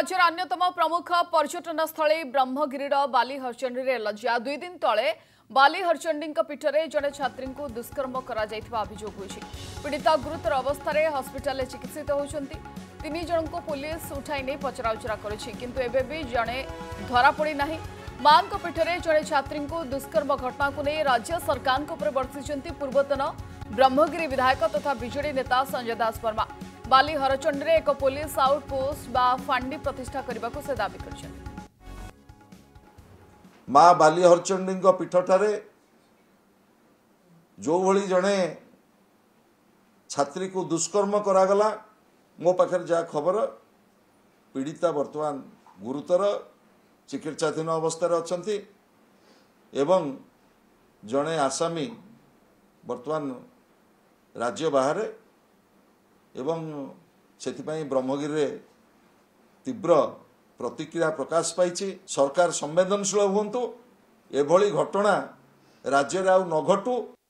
राज्यर अन्यतम प्रमुख पर्यटन स्थली ब्रह्मगिरीर बाली हरचंडी लज्जा 2 दिन तले बाली हरचंडी पीठरे जड़े छात्री को दुष्कर्म अभियोग होती। पीड़िता गुरुतर अवस्था हस्पिटाल चिकित्सित होती। 3 जन को पुलिस उठाई नहीं पचराउचरा करें जड़े धरा पड़ी ना। मां पीठरे जड़े छात्री को दुष्कर्म घटना को नहीं राज्य सरकार बर्षिंट पूर्वतन ब्रह्मगिरी विधायक तथा विजेडी नेता संजय दास वर्मा। बाली हरचंडी एक पुलिस आउटपोस्ट बा फांडी प्रतिष्ठा करने को से दाबी कर माँ बाली हरचंडी पीठठारे जो भली जड़े छात्री को दुष्कर्म करागला मो पाखे जहाँ खबर पीड़िता बर्तमान गुरुतर चिकित्साधीन अवस्था अच्छा एवं जड़े आसामी बर्तमान राज्य बाहर एवं से ब्रह्मगिरी तीव्र प्रतिक्रिया प्रकाश पाई। सरकार संवेदनशील हुंतु एभली घटना राज्य में आउ न घटू।